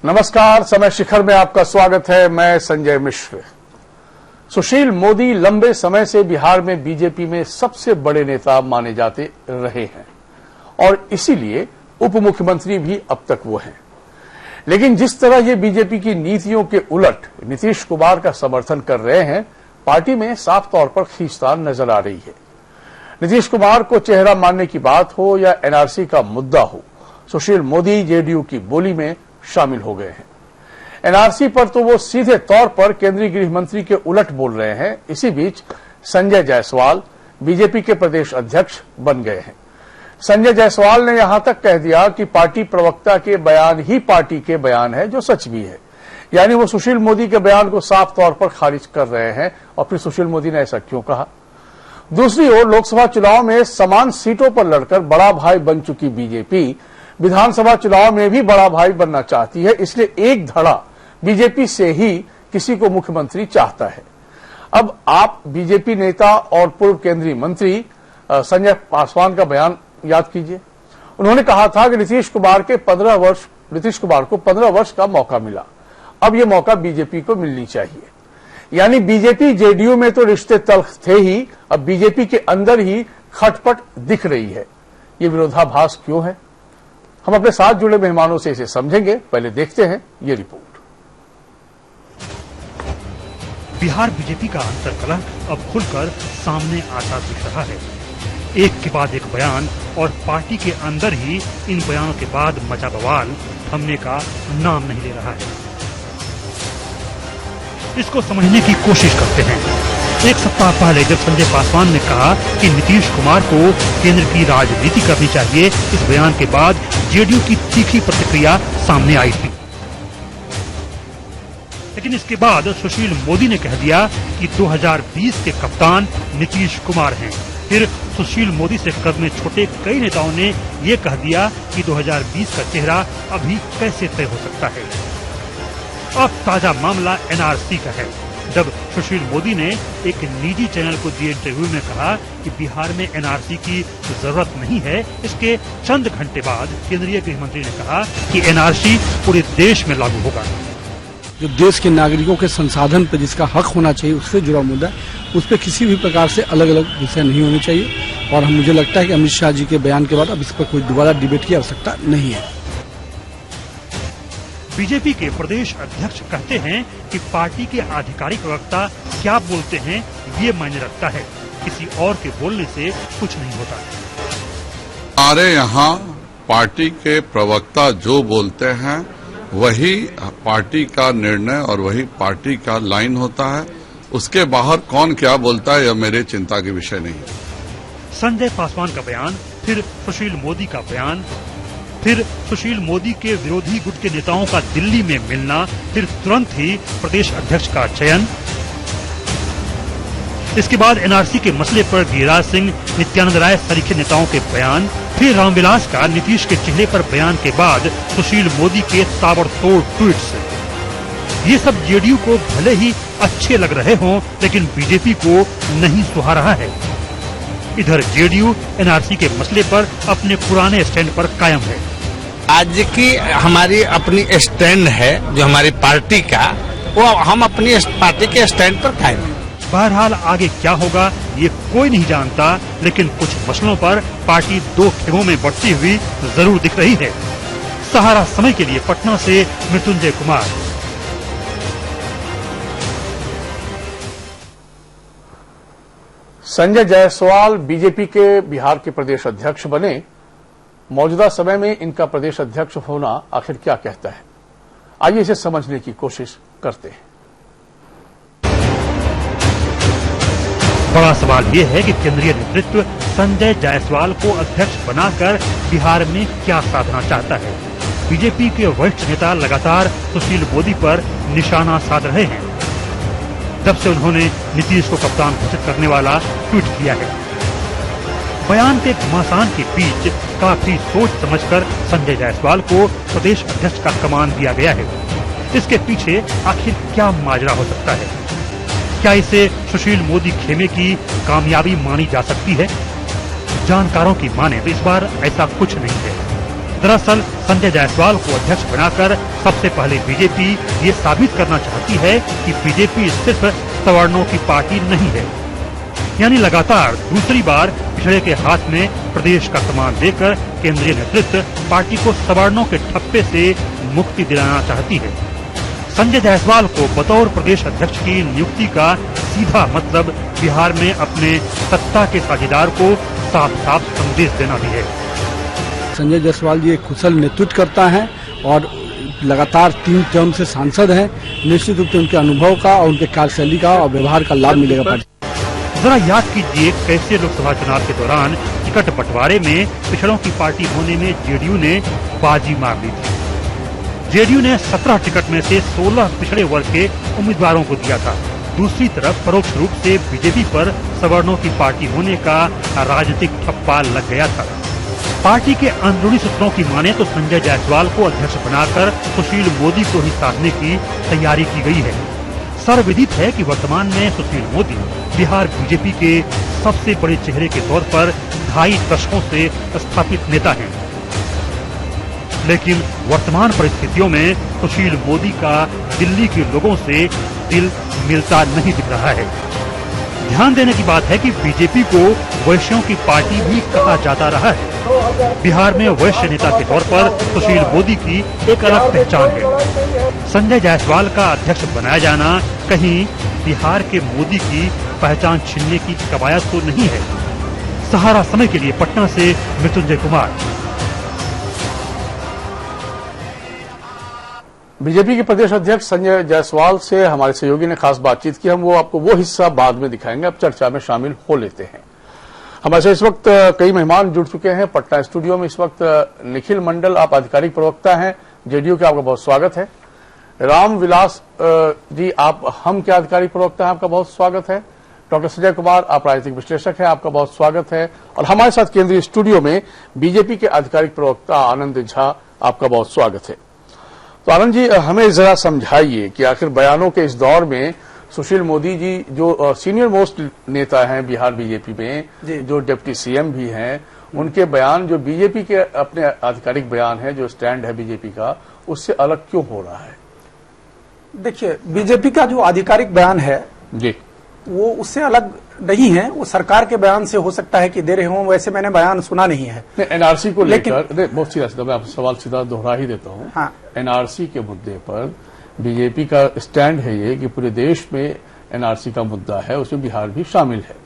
नमस्कार, समय शिखर में आपका स्वागत है। मैं संजय मिश्र। सुशील मोदी लंबे समय से बिहार में बीजेपी में सबसे बड़े नेता माने जाते रहे हैं और इसीलिए उप मुख्यमंत्री भी अब तक वो हैं। लेकिन जिस तरह ये बीजेपी की नीतियों के उलट नीतीश कुमार का समर्थन कर रहे हैं, पार्टी में साफ तौर पर खींचतान नजर आ रही है। नीतीश कुमार को चेहरा मानने की बात हो या एनआरसी का मुद्दा हो, सुशील मोदी जेडीयू की बोली में शामिल हो गए हैं। एनआरसी पर तो वो सीधे तौर पर केंद्रीय गृह मंत्री के उलट बोल रहे हैं। इसी बीच संजय जायसवाल बीजेपी के प्रदेश अध्यक्ष बन गए हैं। संजय जायसवाल ने यहां तक कह दिया कि पार्टी प्रवक्ता के बयान ही पार्टी के बयान है, जो सच भी है। यानी वो सुशील मोदी के बयान को साफ तौर पर खारिज कर रहे हैं। और फिर सुशील मोदी ने ऐसा क्यों कहा? दूसरी ओर लोकसभा चुनाव में समान सीटों पर लड़कर बड़ा भाई बन चुकी बीजेपी विधानसभा चुनाव में भी बड़ा भाई बनना चाहती है। इसलिए एक धड़ा बीजेपी से ही किसी को मुख्यमंत्री चाहता है। अब आप बीजेपी नेता और पूर्व केंद्रीय मंत्री संजय पासवान का बयान याद कीजिए। उन्होंने कहा था कि नीतीश कुमार को 15 वर्ष का मौका मिला, अब यह मौका बीजेपी को मिलनी चाहिए। यानी बीजेपी जेडीयू में तो रिश्ते तल्ख थे ही, अब बीजेपी के अंदर ही खटपट दिख रही है। ये विरोधाभास क्यों है? हम अपने साथ जुड़े मेहमानों से इसे समझेंगे। पहले देखते हैं ये रिपोर्ट। बिहार बीजेपी का अंतर्कलह अब खुलकर सामने आता दिख रहा है। एक के बाद एक बयान और पार्टी के अंदर ही इन बयानों के बाद मचा बवाल थमने का नाम नहीं ले रहा है। इसको समझने की कोशिश करते हैं। एक सप्ताह पहले जब संजय पासवान ने कहा कि नीतीश कुमार को केंद्र की राजनीति करनी चाहिए, इस बयान के बाद जेडीयू की तीखी प्रतिक्रिया सामने आई थी। लेकिन इसके बाद सुशील मोदी ने कह दिया कि 2020 के कप्तान नीतीश कुमार हैं। फिर सुशील मोदी से कद में छोटे कई नेताओं ने ये कह दिया कि 2020 का चेहरा अभी कैसे तय हो सकता है। अब ताजा मामला एनआरसी का है, जब सुशील मोदी ने एक निजी चैनल को दिए इंटरव्यू में कहा कि बिहार में एनआरसी की जरूरत नहीं है। इसके चंद घंटे बाद केंद्रीय गृह मंत्री ने कहा कि एनआरसी पूरे देश में लागू होगा। जो देश के नागरिकों के संसाधन पर जिसका हक होना चाहिए, उससे जुड़ा मुद्दा, उस पर किसी भी प्रकार से अलग अलग विषय नहीं होने चाहिए। और मुझे लगता है कि अमित शाह जी के बयान के बाद अब इस पर कोई दोबारा डिबेट की आवश्यकता नहीं है। बीजेपी के प्रदेश अध्यक्ष कहते हैं कि पार्टी के आधिकारिक प्रवक्ता क्या बोलते हैं ये मायने रखता है, किसी और के बोलने से कुछ नहीं होता। हमारे यहाँ पार्टी के प्रवक्ता जो बोलते हैं वही पार्टी का निर्णय और वही पार्टी का लाइन होता है। उसके बाहर कौन क्या बोलता है यह मेरे चिंता के विषय नहीं है। संजय पासवान का बयान, फिर सुशील मोदी का बयान, फिर सुशील मोदी के विरोधी गुट के नेताओं का दिल्ली में मिलना, फिर तुरंत ही प्रदेश अध्यक्ष का चयन। इसके बाद एनआरसी के मसले पर गिरिराज सिंह, नित्यानंद राय सरीखे नेताओं के बयान, फिर रामविलास का नीतीश के चेहरे पर बयान के बाद सुशील मोदी के ताबड़तोड़ ट्वीट्स। ये सब जेडीयू को भले ही अच्छे लग रहे हों, लेकिन बीजेपी को नहीं सुहा रहा है। इधर जेडीयू एनआरसी के मसले पर अपने पुराने स्टैंड पर कायम है। आज की हमारी अपनी स्टैंड है, जो हमारी पार्टी का, वो हम अपनी पार्टी के स्टैंड पर कायम है। बहरहाल आगे क्या होगा ये कोई नहीं जानता, लेकिन कुछ मसलों पर पार्टी दो खेमों में बंटती हुई जरूर दिख रही है। सहारा समय के लिए पटना से मृत्युंजय कुमार। संजय जायसवाल बीजेपी के बिहार के प्रदेश अध्यक्ष बने। मौजूदा समय में इनका प्रदेश अध्यक्ष होना आखिर क्या कहता है, आइए इसे समझने की कोशिश करते हैं। बड़ा सवाल ये है कि केंद्रीय नेतृत्व संजय जायसवाल को अध्यक्ष बनाकर बिहार में क्या साधना चाहता है। बीजेपी के वरिष्ठ नेता लगातार सुशील मोदी पर निशाना साध रहे हैं, जब से उन्होंने नीतीश को कप्तान घोषित करने वाला ट्वीट किया है। बयान के घमासान के बीच काफी सोच समझकर संजय जायसवाल को प्रदेश अध्यक्ष का कमान दिया गया है। इसके पीछे आखिर क्या माजरा हो सकता है? क्या इसे सुशील मोदी खेमे की कामयाबी मानी जा सकती है? जानकारों की माने तो इस बार ऐसा कुछ नहीं है। दरअसल संजय जायसवाल को अध्यक्ष बनाकर सबसे पहले बीजेपी ये साबित करना चाहती है कि बीजेपी सिर्फ सवर्णों की पार्टी नहीं है, यानी लगातार दूसरी बार पिछड़े के हाथ में प्रदेश का कमान देकर केंद्रीय नेतृत्व पार्टी को सवर्णों के ठप्पे से मुक्ति दिलाना चाहती है। संजय जायसवाल को बतौर प्रदेश अध्यक्ष की नियुक्ति का सीधा मतलब बिहार में अपने सत्ता के साझेदार को साफ साफ संदेश देना भी है। संजय जायसवाल जी एक कुशल नेतृत्व करता है और लगातार 3 टर्म से सांसद हैं। निश्चित रूप से उनके अनुभव का और उनके कार्यशैली का और व्यवहार का लाभ मिलेगा पार्टी। जरा याद कीजिए कैसे लोकसभा चुनाव के दौरान टिकट बंटवारे में पिछड़ों की पार्टी होने में जेडीयू ने बाजी मार ली थी। जेडीयू ने 17 टिकट में से 16 पिछड़े वर्ग के उम्मीदवारों को दिया था। दूसरी तरफ परोक्ष रूप से बीजेपी पर सवर्णों की पार्टी होने का राजनीतिक ठप्पा लग गया था। पार्टी के अंदरूनी सूत्रों की माने तो संजय जायसवाल को अध्यक्ष बनाकर सुशील मोदी को ही साधने की तैयारी की गई है। सर्वविदित है कि वर्तमान में सुशील मोदी बिहार बीजेपी के सबसे बड़े चेहरे के तौर पर 2.5 दशकों से स्थापित नेता हैं। लेकिन वर्तमान परिस्थितियों में सुशील मोदी का दिल्ली के लोगों से दिल मिलता नहीं दिख रहा है। ध्यान देने की बात है कि बीजेपी को वैश्यों की पार्टी भी कहा जाता रहा है। बिहार में वैश्य नेता के तौर पर सुशील मोदी की एक अलग पहचान है। संजय जायसवाल का अध्यक्ष बनाया जाना कहीं बिहार के मोदी की पहचान छीनने की कवायद तो नहीं है। सहारा समय के लिए पटना से मृत्युंजय कुमार। बीजेपी के प्रदेश अध्यक्ष संजय जायसवाल से हमारे सहयोगी ने खास बातचीत की। हम वो आपको वो हिस्सा बाद में दिखाएंगे, अब चर्चा में शामिल हो लेते हैं। हमारे साथ इस वक्त कई मेहमान जुड़ चुके हैं पटना स्टूडियो में। इस वक्त निखिल मंडल, आप आधिकारिक प्रवक्ता हैं जेडीयू के, आपका बहुत स्वागत है। रामविलास जी, आप हम के आधिकारिक प्रवक्ता हैं, आपका बहुत स्वागत है। डॉक्टर संजय कुमार, आप राजनीतिक विश्लेषक हैं, आपका बहुत स्वागत है। और हमारे साथ केंद्रीय स्टूडियो में बीजेपी के आधिकारिक प्रवक्ता आनंद झा, आपका बहुत स्वागत है। तो आनंद जी, हमें जरा समझाइए कि आखिर बयानों के इस दौर में सुशील मोदी जी जो सीनियर मोस्ट नेता हैं बिहार बीजेपी में, जो डिप्टी सीएम भी हैं, उनके बयान जो बीजेपी के अपने आधिकारिक बयान है, जो स्टैंड है बीजेपी का, उससे अलग क्यों हो रहा है? देखिए, बीजेपी का जो आधिकारिक बयान है जी, वो उससे अलग नहीं है। वो सरकार के बयान से हो सकता है कि दे रहे हों, वैसे मैंने बयान सुना नहीं है। एनआरसी को लेकर बहुत सीधा मैं आपसे सवाल सीधा दोहरा ही देता हूँ। हाँ। एनआरसी के मुद्दे पर बीजेपी का स्टैंड है ये कि पूरे देश में एनआरसी का मुद्दा है, उसमें बिहार भी शामिल है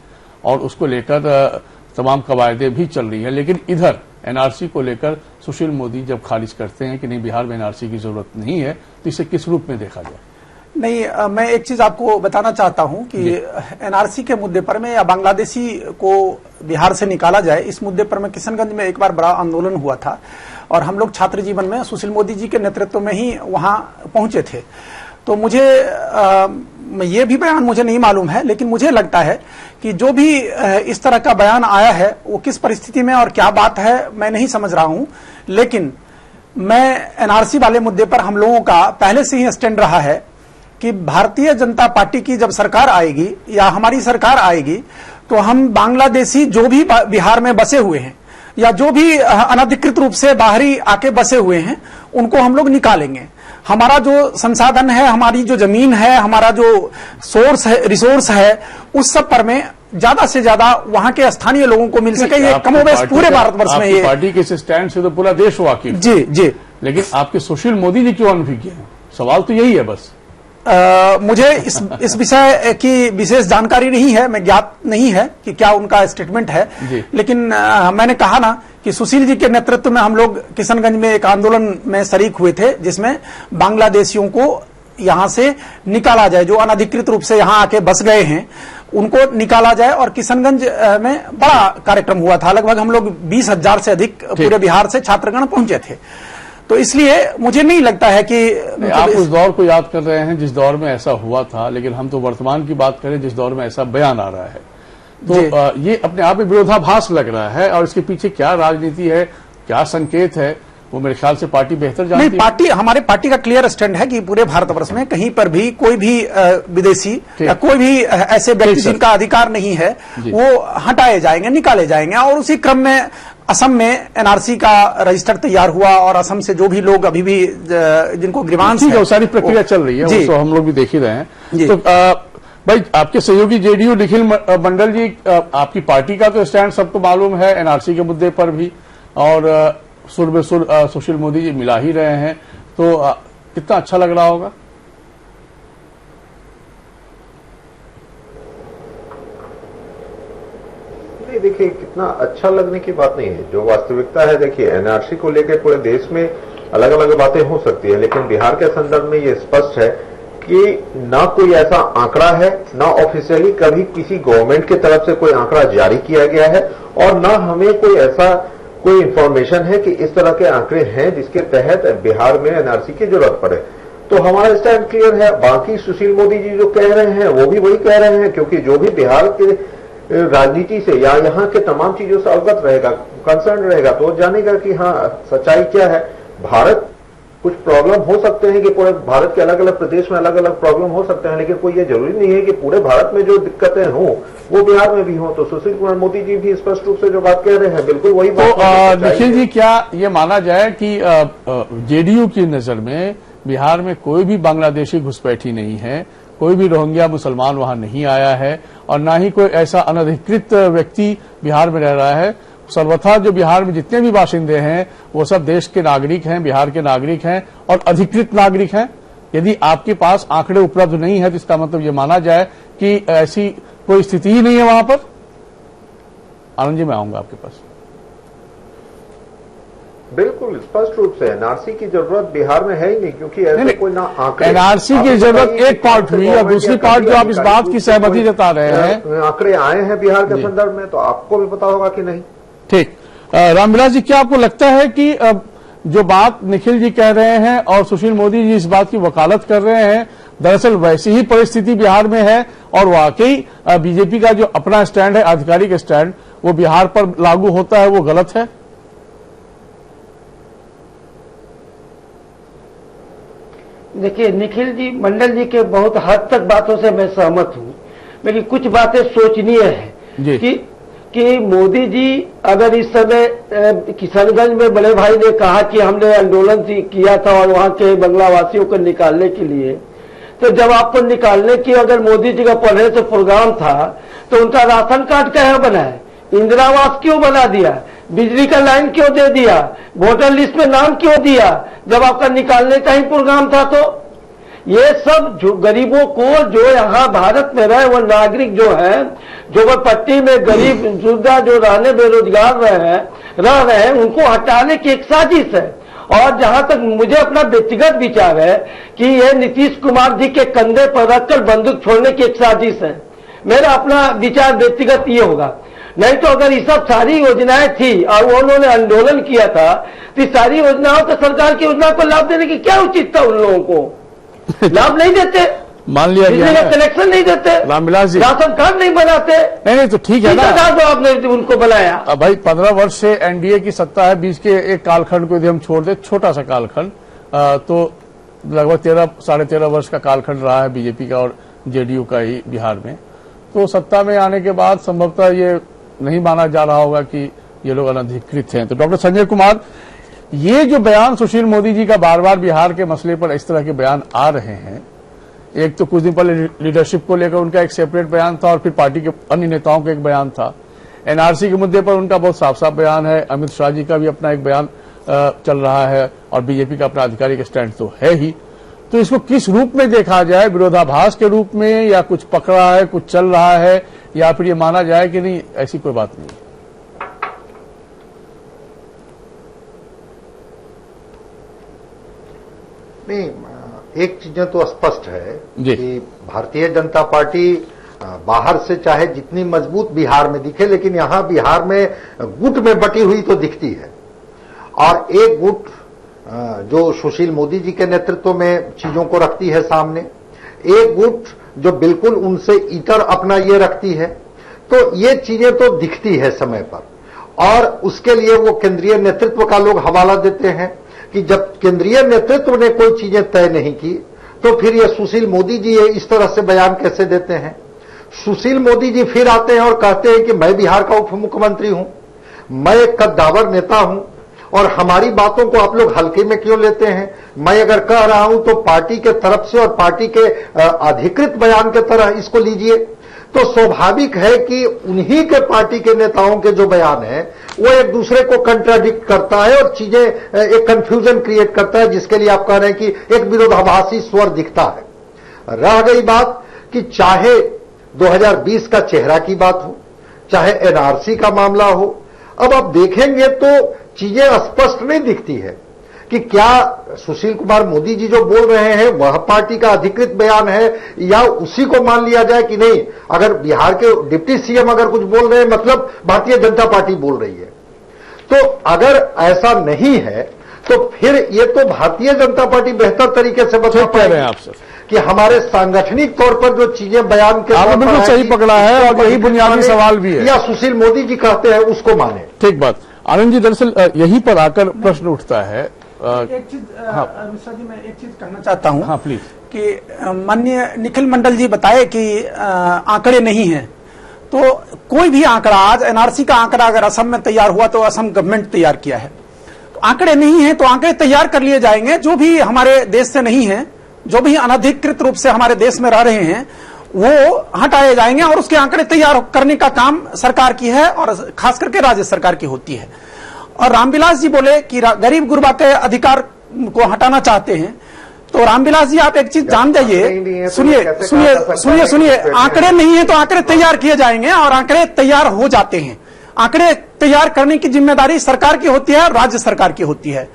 और उसको लेकर तमाम कवायदे भी चल रही है। लेकिन इधर एनआरसी को लेकर सुशील मोदी जब खारिज करते हैं कि नहीं, बिहार में एनआरसी की जरूरत नहीं है, तो इसे किस रूप में देखा जाए? नहीं, मैं एक चीज आपको बताना चाहता हूं कि एनआरसी के मुद्दे पर में या बांग्लादेशी को बिहार से निकाला जाए, इस मुद्दे पर में किशनगंज में एक बार बड़ा आंदोलन हुआ था और हम लोग छात्र जीवन में सुशील मोदी जी के नेतृत्व में ही वहां पहुंचे थे। तो मुझे ये भी बयान मुझे नहीं मालूम है, लेकिन मुझे लगता है कि जो भी इस तरह का बयान आया है वो किस परिस्थिति में और क्या बात है मैं नहीं समझ रहा हूं। लेकिन मैं एनआरसी वाले मुद्दे पर हम लोगों का पहले से ही स्टैंड रहा है कि भारतीय जनता पार्टी की जब सरकार आएगी या हमारी सरकार आएगी तो हम बांग्लादेशी जो भी बिहार में बसे हुए हैं या जो भी अनधिकृत रूप से बाहरी आके बसे हुए हैं उनको हम लोग निकालेंगे। हमारा जो संसाधन है, हमारी जो जमीन है, हमारा जो सोर्स है, रिसोर्स है, उस सब पर में ज्यादा से ज्यादा वहां के स्थानीय लोगों को मिल सके। ये कमोबेश पूरे भारतवर्ष में ये पार्टी के स्टैंड से तो पूरा देश वाकिफ। जी जी। लेकिन आपके सुशील मोदी जी क्यों अनभिज्ञ हैं? सवाल तो यही है बस। मुझे इस विषय की विशेष जानकारी नहीं है, मैं ज्ञात नहीं है कि क्या उनका स्टेटमेंट है। लेकिन मैंने कहा ना कि सुशील जी के नेतृत्व में हम लोग किशनगंज में एक आंदोलन में शरीक हुए थे जिसमें बांग्लादेशियों को यहां से निकाला जाए, जो अनधिकृत रूप से यहां आके बस गए हैं उनको निकाला जाए। और किशनगंज में बड़ा कार्यक्रम हुआ था, लगभग हम लोग 20,000 से अधिक पूरे बिहार से छात्रगण पहुंचे थे। तो इसलिए मुझे नहीं लगता है कि आप उस दौर को याद कर रहे हैं जिस दौर में ऐसा हुआ था, लेकिन हम तो वर्तमान की बात करें जिस दौर में ऐसा बयान आ रहा है। तो ये अपने आप में विरोधाभास लग रहा है और इसके पीछे क्या राजनीति है, क्या संकेत है, वो मेरे ख्याल से पार्टी बेहतर जानती है। नहीं, पार्टी, हमारे पार्टी का क्लियर स्टैंड है कि पूरे भारतवर्ष में कहीं पर भी कोई भी विदेशी या कोई भी ऐसे व्यक्ति जिनका अधिकार नहीं है वो हटाए जाएंगे, निकाले जाएंगे। और उसी क्रम में असम में एनआरसी का रजिस्टर तैयार हुआ और असम से जो भी लोग अभी भी जिनको ग्रीवांस है, वो सारी प्रक्रिया चल रही है, तो हम लोग भी देख ही रहे हैं। तो भाई, आपके सहयोगी जेडीयू निखिल मंडल जी, आपकी पार्टी का तो स्टैंड सबको मालूम है एनआरसी के मुद्दे पर भी, और सुर में सुर सुशील मोदी जी मिला ही रहे हैं, तो कितना अच्छा लग रहा होगा? नहीं, देखिए, कितना अच्छा लगने की बात नहीं है, जो वास्तविकता है। देखिए, एनआरसी को लेकर पूरे देश में अलग अलग बातें हो सकती है, लेकिन बिहार के संदर्भ में ये स्पष्ट है कि ना कोई ऐसा आंकड़ा है, ना ऑफिशियली कभी किसी गवर्नमेंट की तरफ से कोई आंकड़ा जारी किया गया है, और ना हमें कोई इंफॉर्मेशन है कि इस तरह के आंकड़े हैं जिसके तहत बिहार में एनआरसी की जरूरत पड़े। तो हमारा स्टैंड क्लियर है। बाकी सुशील मोदी जी जो कह रहे हैं वो भी वही कह रहे हैं, क्योंकि जो भी बिहार के राजनीति से या यहाँ के तमाम चीजों से अवगत रहेगा, कंसर्न रहेगा, तो जानेगा कि हाँ, सच्चाई क्या है। भारत कुछ प्रॉब्लम हो सकते हैं कि पूरे भारत के अलग अलग प्रदेश में अलग अलग प्रॉब्लम हो सकते हैं, लेकिन कोई ये जरूरी नहीं है कि पूरे भारत में जो दिक्कतें हों वो बिहार में भी हों। तो सुशील कुमार मोदी जी भी स्पष्ट रूप से जो बात कह रहे हैं बिल्कुल वही बात। तो निखिल जी, क्या ये माना जाए कि जेडीयू की नजर में बिहार में कोई भी बांग्लादेशी घुसपैठी नहीं है, कोई भी रोहिंग्या मुसलमान वहां नहीं आया है, और ना ही कोई ऐसा अनधिकृत व्यक्ति बिहार में रह रहा है? सर्वथा जो बिहार में जितने भी बाशिंदे हैं वो सब देश के नागरिक हैं, बिहार के नागरिक हैं और अधिकृत नागरिक हैं। यदि आपके पास आंकड़े उपलब्ध नहीं है तो इसका मतलब ये माना जाए कि ऐसी कोई स्थिति ही नहीं है वहां पर। आनंद जी, मैं आऊंगा आपके पास। बिल्कुल स्पष्ट रूप से एनआरसी की जरूरत बिहार में है ही नहीं, क्योंकि ऐसे कोई ना आंकड़े। एनआरसी की जरूरत एक पार्ट हुई, और दूसरी पार्ट जो आप इस बात की सहमति जता रहे हैं, आंकड़े आए हैं बिहार के संदर्भ में, तो आपको भी पता होगा कि नहीं। ठीक। रामविलास जी, क्या आपको लगता है कि जो बात निखिल जी कह रहे हैं और सुशील मोदी जी इस बात की वकालत कर रहे हैं, दरअसल वैसी ही परिस्थिति बिहार में है, और वाकई बीजेपी का जो अपना स्टैंड है, आधिकारिक स्टैंड, वो बिहार पर लागू होता है, वो गलत है? देखिए, निखिल जी मंडल जी के बहुत हद तक बातों से मैं सहमत हूं, लेकिन कुछ बातें सोचनीय है कि मोदी जी अगर इस समय किशनगंज में बड़े भाई ने कहा कि हमने आंदोलन किया था और वहां के बंगलावासियों को निकालने के लिए, तो जब आपको निकालने की अगर मोदी जी का पहले से प्रोग्राम था तो उनका राशन कार्ड क्या बनाए, इंदिरा आवास क्यों बना दिया, बिजली का लाइन क्यों दे दिया, वोटर लिस्ट में नाम क्यों दिया, जब आपका निकालने का ही प्रोग्राम था? तो ये सब जो गरीबों को, जो यहाँ भारत में रहे, वो नागरिक जो है, जो वो पट्टी में गरीब सुविधा जो रहने बेरोजगार रह रहे हैं, उनको हटाने की एक साजिश है। और जहां तक मुझे अपना व्यक्तिगत विचार है कि ये नीतीश कुमार जी के कंधे पर रखकर बंदूक छोड़ने की एक साजिश है। मेरा अपना विचार व्यक्तिगत ये होगा। नहीं तो अगर ये सब सारी योजनाएं थी और उन्होंने आंदोलन किया था, तो सारी योजनाओं को, सरकार की योजना को लाभ देने की क्या उचित था? उन लोगों को लाभ नहीं देते, मान लिया गया, कनेक्शन नहीं देते, रामविलास जी राशन कार्ड नहीं बनाते। नहीं, तो ठीक है ना, जो आपने उनको बनाया। भाई 15 वर्ष से एनडीए की सत्ता है, बीच के एक कालखंड को यदि हम छोड़ दे, छोटा सा कालखंड, तो लगभग 13-13.5 वर्ष का कालखंड रहा है बीजेपी का और जेडीयू का ही बिहार में। तो सत्ता में आने के बाद संभवतः ये नहीं माना जा रहा होगा कि ये लोग अनधिकृत हैं। तो डॉक्टर संजय कुमार, ये जो बयान सुशील मोदी जी का बार बार बिहार के मसले पर इस तरह के बयान आ रहे हैं, एक तो कुछ दिन पहले लीडरशिप को लेकर उनका एक सेपरेट बयान था और फिर पार्टी के अन्य नेताओं का एक बयान था, एनआरसी के मुद्दे पर उनका बहुत साफ साफ बयान है, अमित शाह जी का भी अपना एक बयान चल रहा है, और बीजेपी का अपना आधिकारिक स्टैंड तो है ही। तो इसको किस रूप में देखा जाए, विरोधाभास के रूप में, या कुछ पकड़ा है, कुछ चल रहा है, या फिर ये माना जाए कि नहीं ऐसी कोई बात नहीं? नहीं, एक चीजें तो स्पष्ट है कि भारतीय जनता पार्टी बाहर से चाहे जितनी मजबूत बिहार में दिखे, लेकिन यहां बिहार में गुट में बटी हुई तो दिखती है। और एक गुट जो सुशील मोदी जी के नेतृत्व में चीजों को रखती है सामने, एक गुट जो बिल्कुल उनसे इतर अपना ये रखती है। तो ये चीजें तो दिखती है समय पर, और उसके लिए वो केंद्रीय नेतृत्व का लोग हवाला देते हैं कि जब केंद्रीय नेतृत्व ने कोई चीजें तय नहीं की तो फिर ये सुशील मोदी जी ये इस तरह से बयान कैसे देते हैं। सुशील मोदी जी फिर आते हैं और कहते हैं कि मैं बिहार का उप मुख्यमंत्री हूं, मैं एक कद्दावर नेता हूं और हमारी बातों को आप लोग हल्के में क्यों लेते हैं? मैं अगर कह रहा हूं तो पार्टी के तरफ से और पार्टी के अधिकृत बयान के तरह इसको लीजिए। तो स्वाभाविक है कि उन्हीं के पार्टी के नेताओं के जो बयान है वो एक दूसरे को कंट्राडिक्ट करता है और चीजें एक कंफ्यूजन क्रिएट करता है, जिसके लिए आप कह रहे हैं कि एक विरोधाभासी स्वर दिखता है। रह गई बात कि चाहे 2020 का चेहरा की बात हो, चाहे एनआरसी का मामला हो, अब आप देखेंगे तो चीजें स्पष्ट नहीं दिखती है कि क्या सुशील कुमार मोदी जी जो बोल रहे हैं वह पार्टी का अधिकृत बयान है या उसी को मान लिया जाए कि नहीं। अगर बिहार के डिप्टी सीएम अगर कुछ बोल रहे हैं मतलब भारतीय जनता पार्टी बोल रही है। तो अगर ऐसा नहीं है तो फिर ये तो भारतीय जनता पार्टी बेहतर तरीके से बता पा रहे हैं आपसे कि हमारे सांगठनिक तौर पर जो चीजें बयान के आपने बिल्कुल सही पकड़ा है और यही बुनियादी सवाल भी है, या सुशील मोदी जी कहते हैं उसको माने। ठीक बात। आनंद जी, दरअसल यहीं पर आकर प्रश्न उठता है। एक चीज मिश्रा जी, मैं एक चीज कहना चाहता हूं। हाँ प्लीज। कि माननीय निखिल मंडल जी बताए कि आंकड़े नहीं हैं, तो कोई भी आंकड़ा, आज एनआरसी का आंकड़ा अगर असम में तैयार हुआ तो असम गवर्नमेंट तैयार किया है, तो आंकड़े नहीं है तो आंकड़े तैयार कर लिए जाएंगे। जो भी हमारे देश से नहीं है, जो भी अनधिकृत रूप से हमारे देश में रह रहे हैं, वो हटाए जाएंगे और उसके आंकड़े तैयार करने का काम सरकार की है और खास करके राज्य सरकार की होती है। और रामविलास जी बोले कि गरीब गुरबा के अधिकार को हटाना चाहते हैं, तो रामविलास जी आप एक चीज जान जाइए, सुनिए, आंकड़े नहीं है तो आंकड़े तैयार किए जाएंगे और आंकड़े तैयार हो जाते हैं। आंकड़े तैयार करने की जिम्मेदारी सरकार की होती है, राज्य सरकार की होती है।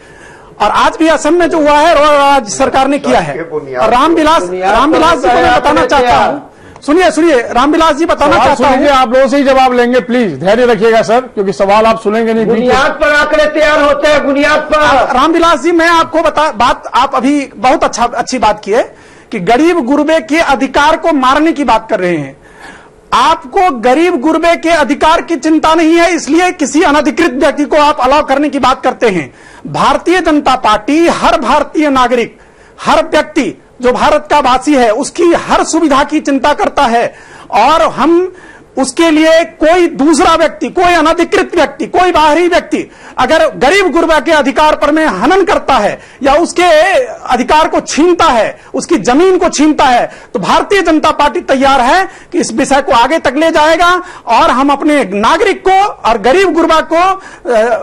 और आज भी असम में जो हुआ है राज्य सरकार ने किया है। और रामविलास जी को मैं बताना चाहता हूं, सुनिए रामविलास जी बताना चाहता हूं, आप लोगों से ही जवाब लेंगे, प्लीज धैर्य रखिएगा सर, क्योंकि सवाल आप सुनेंगे नहीं। बुनियाद पर आंकड़े तैयार होते हैं, बुनियाद पर। रामविलास जी, मैं आपको बात आप अभी बहुत अच्छी बात की है कि गरीब गुरबे के अधिकार को मारने की बात कर रहे हैं। आपको गरीब गुरबे के अधिकार की चिंता नहीं है, इसलिए किसी अनधिकृत व्यक्ति को आप अलाउ करने की बात करते हैं। भारतीय जनता पार्टी हर भारतीय नागरिक, हर व्यक्ति जो भारत का वासी है, उसकी हर सुविधा की चिंता करता है और हम उसके लिए कोई दूसरा व्यक्ति, कोई अनधिकृत व्यक्ति, कोई बाहरी व्यक्ति अगर गरीब गुरबा के अधिकार पर में हनन करता है या उसके अधिकार को छीनता है, उसकी जमीन को छीनता है, तो भारतीय जनता पार्टी तैयार है कि इस विषय को आगे तक ले जाएगा और हम अपने नागरिक को और गरीब गुरबा को,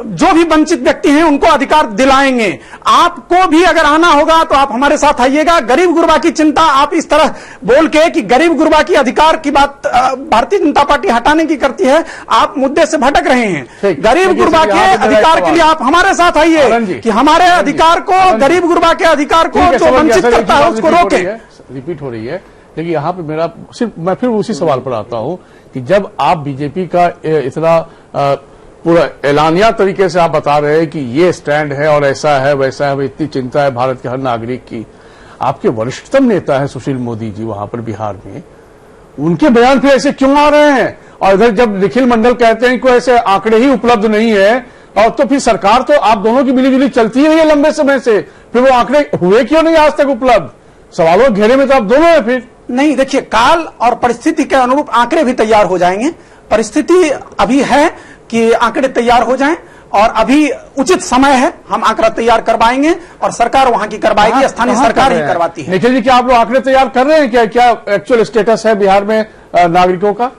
जो भी वंचित व्यक्ति हैं, उनको अधिकार दिलाएंगे। आपको भी अगर आना होगा तो आप हमारे साथ आइएगा। गरीब गुरबा की चिंता आप इस तरह बोल के कि गरीब गुरबा की अधिकार की बात भारतीय जनता पार्टी हटाने की करती है, आप मुद्दे से भटक रहे हैं। गरीब गुरबा के अधिकार के लिए आप हमारे साथ आइए कि हमारे अधिकार को, गरीब गुरबा के अधिकार को जो वंचित करता है उसको रोके। रिपीट हो रही है, लेकिन यहाँ पे मेरा सिर्फ मैं फिर उसी सवाल पर आता हूं कि जब आप बीजेपी का इतना पूरा एलानिया तरीके से आप बता रहे हैं कि ये स्टैंड है और ऐसा है वैसा है, इतनी चिंता है भारत के हर नागरिक की, आपके वरिष्ठतम नेता है सुशील मोदी जी वहां पर बिहार में, उनके बयान फिर ऐसे क्यों आ रहे हैं? और इधर जब निखिल मंडल कहते हैं कि कोई ऐसे आंकड़े ही उपलब्ध नहीं है, और तो फिर सरकार तो आप दोनों की मिलीजुली चलती रही है लंबे समय से, फिर वो आंकड़े हुए क्यों नहीं आज तक उपलब्ध? सवालों के घेरे में तो आप दोनों हैं। फिर नहीं, देखिए, काल और परिस्थिति के अनुरूप आंकड़े भी तैयार हो जाएंगे। परिस्थिति अभी है कि आंकड़े तैयार हो जाएं और अभी उचित समय है, हम आंकड़ा तैयार करवाएंगे और सरकार वहां की करवाएगी, स्थानीय सरकार ही करवाती है। निखिल जी, क्या आप लोग आंकड़े तैयार कर रहे हैं? क्या एक्चुअल स्टेटस है बिहार में नागरिकों का?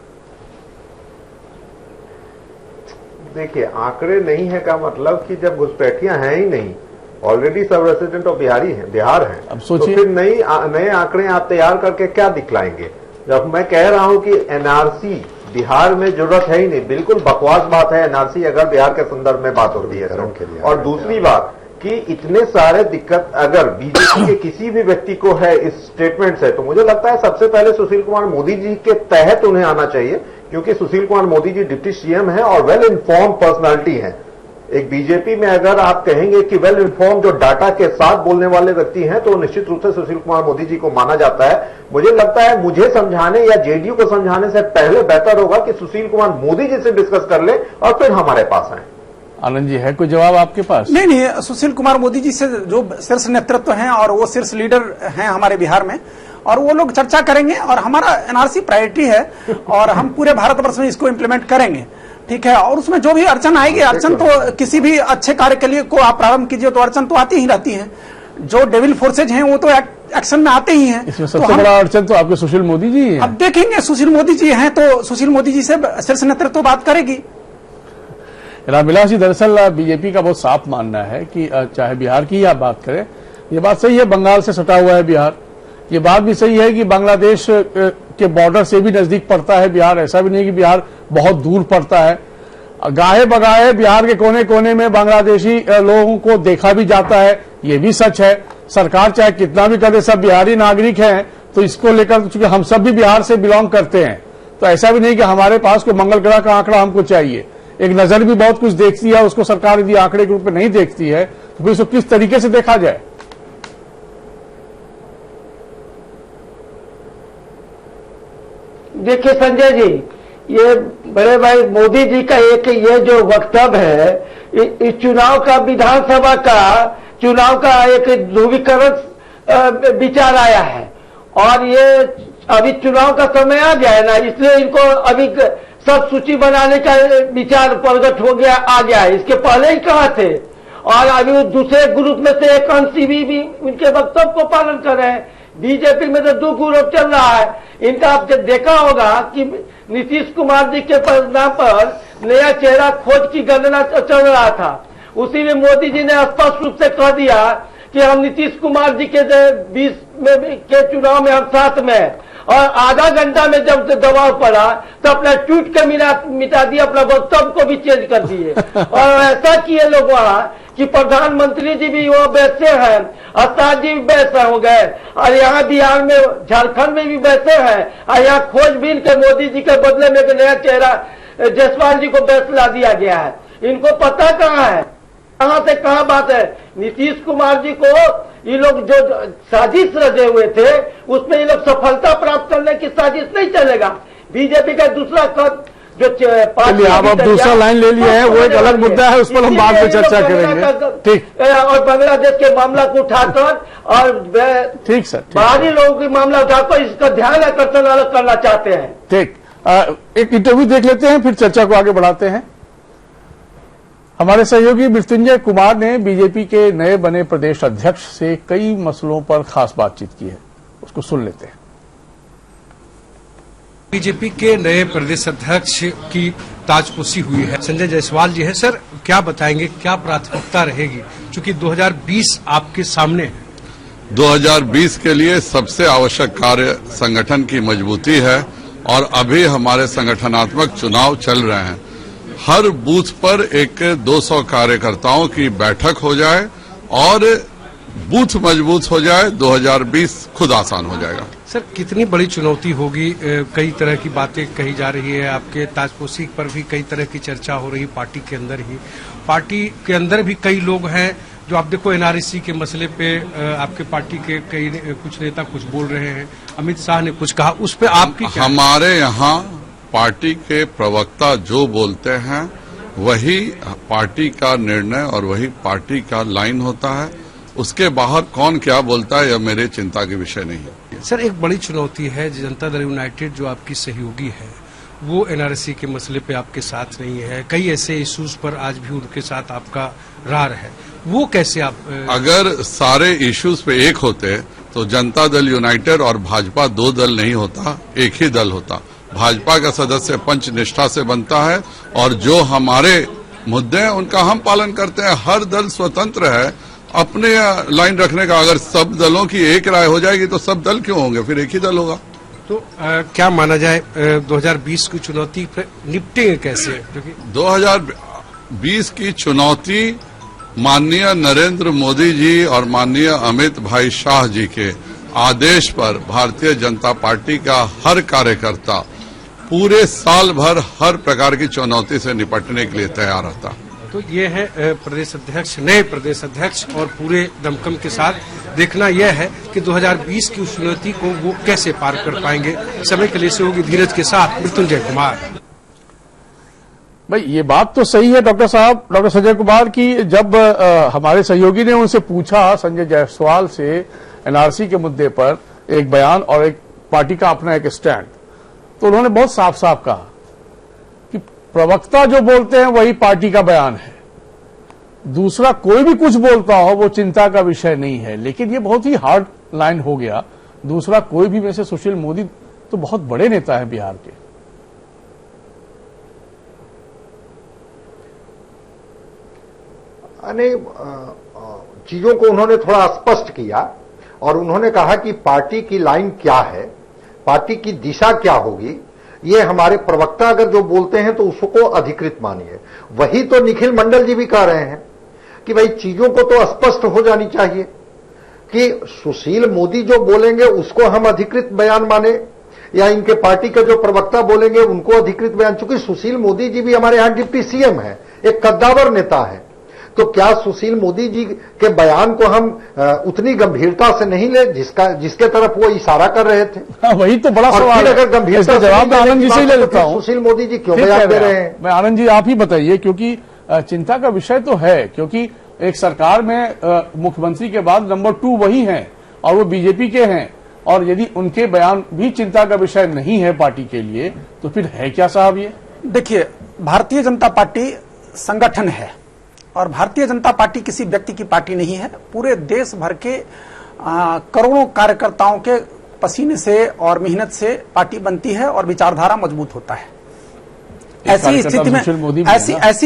देखिए, आंकड़े नहीं है का मतलब कि जब घुसपैठियां हैं ही नहीं, ऑलरेडी सब रेसिडेंट ऑफ बिहार हैं। अब सोचिए, तो फिर नए आंकड़े आप तैयार करके क्या दिखलाएंगे? जब मैं कह रहा हूं कि एनआरसी बिहार में जरूरत है ही नहीं, बिल्कुल बकवास बात है एनआरसी अगर बिहार के संदर्भ में बात होती है तो। और दूसरी बात कि इतने सारे दिक्कत अगर बीजेपी के किसी भी व्यक्ति को है इस स्टेटमेंट से, तो मुझे लगता है सबसे पहले सुशील कुमार मोदी जी के तहत उन्हें आना चाहिए, क्योंकि सुशील कुमार मोदी जी डिप्टी सीएम है और वेल इन्फॉर्म पर्सनालिटी है। एक बीजेपी में अगर आप कहेंगे कि वेल इन्फॉर्म जो डाटा के साथ बोलने वाले व्यक्ति हैं, तो निश्चित रूप से सुशील कुमार मोदी जी को माना जाता है। मुझे लगता है मुझे समझाने या जेडीयू को समझाने से पहले बेहतर होगा कि सुशील कुमार मोदी जी से डिस्कस कर ले और फिर हमारे पास आए। आनंद जी, है कोई जवाब आपके पास? नहीं, सुशील कुमार मोदी जी से जो शीर्ष नेतृत्व हैं और वो शीर्ष लीडर हैं हमारे बिहार में, और वो लोग चर्चा करेंगे और हमारा एनआरसी प्रायोरिटी है और हम पूरे भारतवर्ष में इसको इम्प्लीमेंट करेंगे। ठीक है, और उसमें जो भी अड़चन आएगी, अड़चन तो किसी भी अच्छे कार्य के लिए को आप प्रारंभ कीजिए तो अड़चन तो आती ही रहती है। जो डेविल फोर्सेज हैं वो तो एक्शन में आते ही हैं। इसमें सबसे बड़ा अड़चन तो आपके सुशील मोदी जी हैं। अब देखेंगे, सुशील मोदी जी हैं तो सुशील मोदी जी से शीर्ष नेतृत्व तो बात करेगी। रामविलास जी, दरअसल बीजेपी का बहुत साफ मानना है कि चाहे बिहार की आप बात करें, ये बात सही है, बंगाल से सटा हुआ है बिहार। ये बात भी सही है कि बांग्लादेश के बॉर्डर से भी नजदीक पड़ता है बिहार, ऐसा भी नहीं कि बिहार बहुत दूर पड़ता है। गाहे बगाहे बिहार के कोने कोने में बांग्लादेशी लोगों को देखा भी जाता है, ये भी सच है। सरकार चाहे कितना भी करे, सब बिहारी नागरिक हैं, तो इसको लेकर चूंकि हम सब भी बिहार से बिलोंग करते हैं, तो ऐसा भी नहीं कि हमारे पास कोई मंगल ग्रह का आंकड़ा हमको चाहिए। एक नजर भी बहुत कुछ देखती है, उसको सरकार यदि आंकड़े के रूप में नहीं देखती है तो फिर उसको किस तरीके से देखा जाए? देखिए संजय जी, ये बड़े भाई मोदी जी का एक ये जो वक्तव्य है, इस चुनाव का, विधानसभा का चुनाव का एक ध्रुवीकरण विचार आया है, और ये अभी चुनाव का समय आ गया है ना, इसलिए इनको अभी सब सूची बनाने का विचार प्रकट हो गया, आ गया है। इसके पहले ही कहा थे, और अभी वो दूसरे ग्रुप में से एक अंश भी उनके वक्तव्य को पालन कर रहे हैं। बीजेपी में तो 2 ग्रुप चल रहा है। इनका आप देखा होगा कि नीतीश कुमार जी के नाम पर नया चेहरा खोज की गणना चल रहा था, उसी में मोदी जी ने स्पष्ट रूप से कह दिया कि हम नीतीश कुमार जी के 20 में के चुनाव में हम साथ में, और आधा घंटा में जब दबाव पड़ा तो अपना ट्वीट के मिटा दिया, अपना वक्तव्य को भी चेंज कर दिए। और ऐसा किए लोग वहां कि प्रधानमंत्री जी भी वो वैसे हैं, अस्ताद जी भी वैसे हो गए, और यहाँ बिहार में, झारखंड में भी वैसे हैं, और यहाँ खोजबीन के मोदी जी के बदले में एक नया चेहरा जायसवाल जी को फैसला दिया गया है। इनको पता कहाँ है, कहां से कहां बात है। नीतीश कुमार जी को ये लोग जो साजिश रचे हुए थे, उसमें ये लोग सफलता प्राप्त करने की साजिश नहीं चलेगा। बीजेपी का दूसरा कद जो पार्टी, आप अब दूसरा लाइन ले लिए हैं, वो एक अलग मुद्दा है, उस पर हम बाद में चर्चा करेंगे। ठीक, और बांग्लादेश के मामला को उठाकर और ठीक सर, बाहरी लोगों के मामला उठाकर इसका ध्यान आकर्षण अलग करना चाहते हैं। ठीक, एक इंटरव्यू देख लेते हैं, फिर चर्चा को आगे बढ़ाते हैं। हमारे सहयोगी मृत्युंजय कुमार ने बीजेपी के नए बने प्रदेश अध्यक्ष से कई मसलों पर खास बातचीत की है, उसको सुन लेते हैं। बीजेपी के नए प्रदेश अध्यक्ष की ताजपोशी हुई है, संजय जायसवाल जी है। सर, क्या बताएंगे, क्या प्राथमिकता रहेगी, चूंकि 2020 आपके सामने है? 2020 के लिए सबसे आवश्यक कार्य संगठन की मजबूती है, और अभी हमारे संगठनात्मक चुनाव चल रहे हैं। हर बूथ पर एक 200 कार्यकर्ताओं की बैठक हो जाए और बूथ मजबूत हो जाए, 2020 खुद आसान हो जाएगा। सर, कितनी बड़ी चुनौती होगी? कई तरह की बातें कही जा रही है, आपके ताजपोशी पर भी कई तरह की चर्चा हो रही पार्टी के अंदर ही। पार्टी के अंदर भी कई लोग हैं जो, आप देखो एनआरसी के मसले पे आपके पार्टी के कुछ नेता कुछ बोल रहे हैं, अमित शाह ने कुछ कहा, उस पर आपकी क्या? हमारे यहाँ पार्टी के प्रवक्ता जो बोलते हैं वही पार्टी का निर्णय और वही पार्टी का लाइन होता है। उसके बाहर कौन क्या बोलता है यह मेरे चिंता के विषय नहीं है। सर, एक बड़ी चुनौती है, जनता दल यूनाइटेड जो आपकी सहयोगी है, वो एनआरसी के मसले पे आपके साथ नहीं है। कई ऐसे इश्यूज पर आज भी उनके साथ आपका रार है, वो कैसे आप? अगर सारे इश्यूज पे एक होते तो जनता दल यूनाइटेड और भाजपा 2 दल नहीं होता, एक ही दल होता। भाजपा का सदस्य पंच निष्ठा से बनता है, और जो हमारे मुद्दे हैं उनका हम पालन करते हैं। हर दल स्वतंत्र है अपने लाइन रखने का। अगर सब दलों की एक राय हो जाएगी तो सब दल क्यों होंगे, फिर एक ही दल होगा। तो क्या माना जाए, 2020 की चुनौती पर निपटेंगे कैसे? क्योंकि 2020 की चुनौती माननीय नरेंद्र मोदी जी और माननीय अमित भाई शाह जी के आदेश पर भारतीय जनता पार्टी का हर कार्यकर्ता पूरे साल भर हर प्रकार की चुनौती से निपटने के लिए तैयार रहता। तो ये है प्रदेश अध्यक्ष, नए प्रदेश अध्यक्ष, और पूरे दमखम के साथ देखना यह है कि 2020 की उस चुनौती को वो कैसे पार कर पाएंगे। समय के लिए से होगी धीरज के साथ मृत्युंजय कुमार। भाई, ये बात तो सही है डॉक्टर साहब, डॉक्टर संजय कुमार की। जब हमारे सहयोगी ने उनसे पूछा, संजय जायसवाल से, एनआरसी के मुद्दे पर एक बयान और एक पार्टी का अपना एक स्टैंड, तो उन्होंने बहुत साफ साफ कहा कि प्रवक्ता जो बोलते हैं वही पार्टी का बयान है, दूसरा कोई भी कुछ बोलता हो वो चिंता का विषय नहीं है। लेकिन ये बहुत ही हार्ड लाइन हो गया। दूसरा कोई भी, वैसे सुशील मोदी तो बहुत बड़े नेता हैं बिहार के। चीजों को उन्होंने थोड़ा स्पष्ट किया और उन्होंने कहा कि पार्टी की लाइन क्या है, पार्टी की दिशा क्या होगी। ये हमारे प्रवक्ता अगर जो बोलते हैं तो उसको अधिकृत मानिए। वही तो निखिल मंडल जी भी कह रहे हैं कि भाई चीजों को तो स्पष्ट हो जानी चाहिए कि सुशील मोदी जो बोलेंगे उसको हम अधिकृत बयान माने या इनके पार्टी के जो प्रवक्ता बोलेंगे उनको अधिकृत बयान। चूंकि सुशील मोदी जी भी हमारे यहां डिप्टी सीएम है, एक कद्दावर नेता है, तो क्या सुशील मोदी जी के बयान को हम उतनी गंभीरता से नहीं ले जिसके तरफ वो इशारा कर रहे थे? हाँ, वही तो बड़ा सवाल है। अगर गंभीरता जवाब मैं आनंद जी से ही ले लेता हूं। सुशील मोदी जी क्यों बयान दे रहे हैं? मैं आनंद जी आप ही बताइए, क्योंकि चिंता का विषय तो है, क्योंकि एक सरकार में मुख्यमंत्री के बाद नंबर 2 वही हैं और वो बीजेपी के हैं, और यदि उनके बयान भी चिंता का विषय नहीं है पार्टी के लिए तो फिर है क्या साहब ये? देखिए, भारतीय जनता पार्टी संगठन है और भारतीय जनता पार्टी किसी व्यक्ति की पार्टी नहीं है। पूरे देश भर के करोड़ों कार्यकर्ताओं के पसीने से और मेहनत से पार्टी बनती है और विचारधारा मजबूत होता है। ऐसी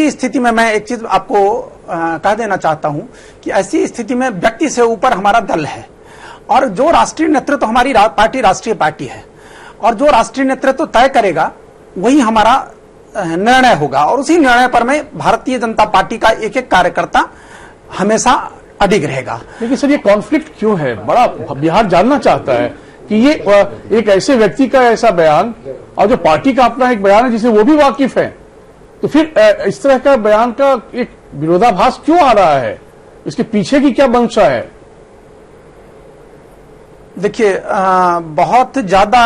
स्थिति में मैं एक चीज आपको कह देना चाहता हूं कि ऐसी स्थिति में व्यक्ति से ऊपर हमारा दल है और जो राष्ट्रीय नेतृत्व हमारी पार्टी राष्ट्रीय पार्टी है और जो राष्ट्रीय नेतृत्व तय करेगा वही हमारा निर्णय होगा और उसी निर्णय पर मैं भारतीय जनता पार्टी का एक एक कार्यकर्ता हमेशा अडिग रहेगा। लेकिन सर ये कॉन्फ्लिक्ट क्यों है? बड़ा बिहार जानना चाहता है कि ये एक ऐसे व्यक्ति का ऐसा बयान और जो पार्टी का अपना एक बयान है जिसे वो भी वाकिफ है, तो फिर इस तरह का बयान का एक विरोधाभास क्यों आ रहा है? इसके पीछे की क्या मंशा है? देखिए, बहुत ज्यादा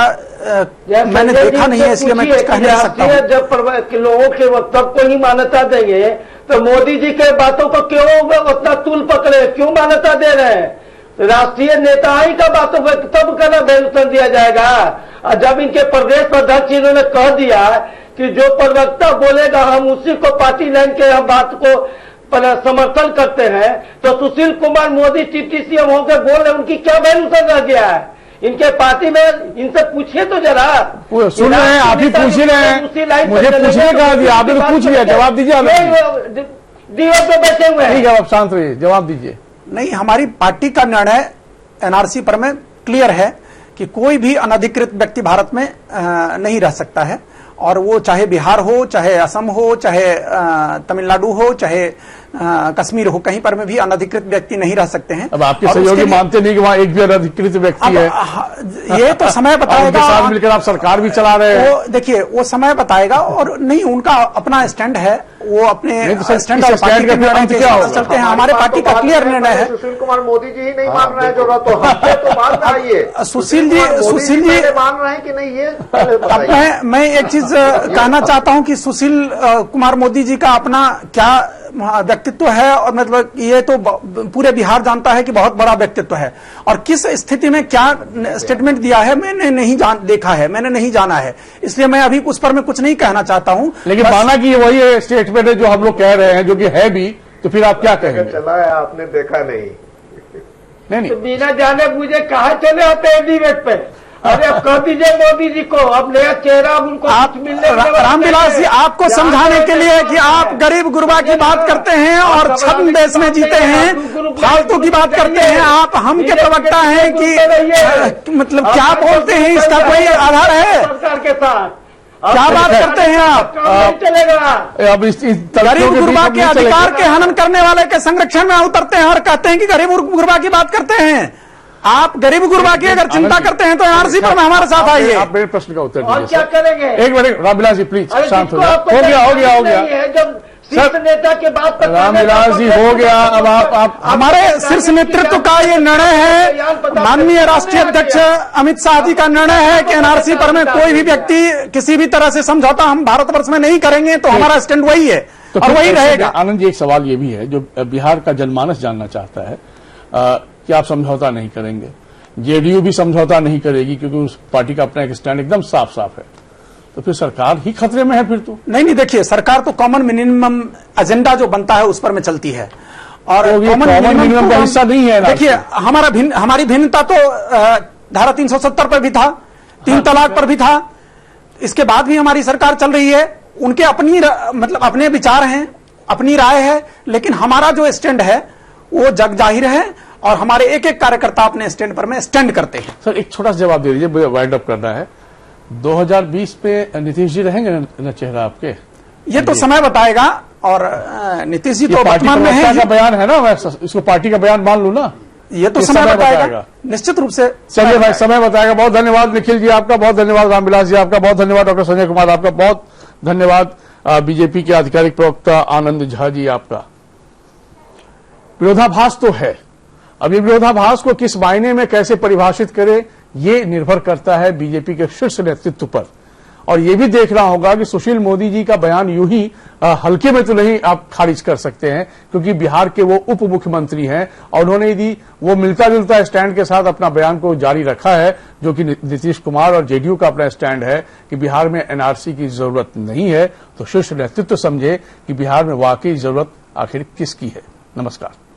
मैंने देखा नहीं है, इसलिए मैं कुछ कह नहीं सकता हूं। जब लोगों के वक्तव्य को ही मान्यता देंगे तो मोदी जी के बातों को क्यों उतना तूल पकड़े, क्यों मान्यता दे रहे हैं? राष्ट्रीय नेता ही का बातों को तब करना बेहतर दिया जाएगा। और जब इनके प्रदेश अध्यक्ष इन्होंने कह दिया कि जो प्रवक्ता बोलेगा हम उसी को पार्टी लाइन के हम बात को समर्थन करते हैं, तो सुशील कुमार मोदी डिप्टी सीएम होकर बोल रहे, उनकी क्या वैल्यू रह गया है इनके पार्टी में? इनसे पूछिए तो जरा। सुन रहे हैं, आप ही पूछ रहे हैं, मुझे पूछने का दिया, आपने तो पूछ लिया, जवाब दीजिए। डीओ पे बैठे हुए हैं। ठीक है, आप शांत रहिए, जवाब दीजिए। नहीं, हमारी पार्टी का निर्णय एनआरसी पर में क्लियर है कि कोई भी अनधिकृत व्यक्ति भारत में नहीं रह सकता है, और वो चाहे बिहार हो, चाहे असम हो, चाहे तमिलनाडु हो, चाहे कश्मीर हो, कहीं पर में भी अनधिकृत व्यक्ति नहीं रह सकते हैं। अब आपके सहयोगी मानते नहीं कि वहां एक भी अनधिकृत व्यक्ति है? ये तो समय बताएगा। उनके साथ मिलकर आप सरकार भी चला रहे हैं। देखिए, वो समय बताएगा। और नहीं, उनका अपना स्टैंड है, वो अपने स्टैंड और पार्टी के निर्णय के साथ चलते हैं। हमारे पार्टी का क्लियर निर्णय है। सुशील कुमार मोदी जी ही नहीं मान रहे हैं, जो तो मान रही सुशील जी मान रहे हैं कि नहीं, ये मैं एक चीज कहना चाहता हूं कि सुशील कुमार मोदी जी का अपना क्या व्यक्तित्व है, और मतलब ये तो पूरे बिहार जानता है कि बहुत बड़ा व्यक्तित्व है, और किस स्थिति में क्या स्टेटमेंट दिया है मैंने नहीं देखा है, मैंने नहीं जाना है, इसलिए मैं अभी उस पर मैं कुछ नहीं कहना चाहता हूं। लेकिन माना कि वही स्टेटमेंट है जो हम लोग कह रहे हैं, जो कि है भी, तो फिर आप क्या कहेंगे? चला है, आपने देखा नहीं? नहीं, तो बिना जाने मुझे कहा चले आते हैं डिबेट पे? अरे अब कह दीजिए मोदी जी को, अब नया चेहरा उनको आप रामविलास जी, आपको समझाने के लिए कि आप गरीब गुरबा की बात करते हैं और छद्म देश में जीते हैं, फालतू की बात करते हैं। आप हम के प्रवक्ता हैं कि मतलब क्या बोलते हैं, इसका कोई आधार है? सरकार के साथ क्या बात करते हैं आप? चलेगा अब इस गरीब गुरबा के अधिकार के हनन करने वाले के संरक्षण में उतरते हैं और कहते हैं कि गरीब गुरबा की बात करते हैं। आप गरीब गुरबा की अगर चिंता करते हैं तो एनआरसी पर हमारे साथ आइए। आप मेरे प्रश्न का उत्तर और दीजिए। क्या करेंगे? एक मिनट रामविलास जी, प्लीज शांत हो गया। हो गया जब शीर्ष नेता के बात पर रामविलास जी हो गया। अब आप हमारे शीर्ष नेतृत्व का ये निर्णय है, माननीय राष्ट्रीय अध्यक्ष अमित शाह जी का निर्णय है कि एनआरसी पर में कोई भी व्यक्ति किसी भी तरह से समझौता हम भारतवर्ष में नहीं करेंगे, तो हमारा स्टैंड वही है और वही रहेगा। आनंद जी, एक सवाल ये भी है जो बिहार का जनमानस जानना चाहता है कि आप समझौता नहीं करेंगे, जेडीयू भी समझौता नहीं करेगी, क्योंकि उस पार्टी का अपना एक स्टैंड एकदम साफ साफ है। तो फिर सरकार ही खतरे में है फिर तो। नहीं, देखिए, सरकार तो कॉमन मिनिमम एजेंडा जो बनता है उस पर में चलती है, और कॉमन मिनिमम का हिस्सा नहीं है। देखिए, हमारी भिन्नता तो धारा 370 पर भी था, 3 तलाक पर भी था, इसके बाद भी हमारी सरकार चल रही है। उनके अपनी मतलब अपने विचार हैं, अपनी राय है, लेकिन हमारा जो स्टैंड है वो जग जाहिर है, और हमारे एक एक कार्यकर्ता अपने स्टैंड पर में स्टैंड करते हैं। सर, एक छोटा सा जवाब दे दीजिए, वाइंड अप करना है। 2020 पे नीतीश जी रहेंगे न चेहरा आपके? ये तो समय बताएगा, और नीतीश जी तो वर्तमान में है। का बयान है ना, मैं इसको पार्टी का बयान मान लू ना? ये तो समय बताएगा निश्चित रूप से। चलिए भाई, समय बताएगा। बहुत धन्यवाद निखिल जी आपका, बहुत धन्यवाद रामविलास जी आपका, बहुत धन्यवाद डॉक्टर संजय कुमार आपका, बहुत धन्यवाद बीजेपी के आधिकारिक प्रवक्ता आनंद झा जी आपका। विरोधाभास तो है, अब ये विरोधाभास को किस मायने में कैसे परिभाषित करे, ये निर्भर करता है बीजेपी के शीर्ष नेतृत्व पर। और ये भी देखना होगा कि सुशील मोदी जी का बयान यूं ही हल्के में तो नहीं आप खारिज कर सकते हैं, क्योंकि बिहार के वो उप मुख्यमंत्री हैं और उन्होंने यदि वो मिलता जुलता स्टैंड के साथ अपना बयान को जारी रखा है, जो कि नीतीश कुमार और जेडीयू का अपना स्टैंड है कि बिहार में एनआरसी की जरूरत नहीं है, तो शीर्ष नेतृत्व समझे कि बिहार में वाकई जरूरत आखिर किसकी है। नमस्कार।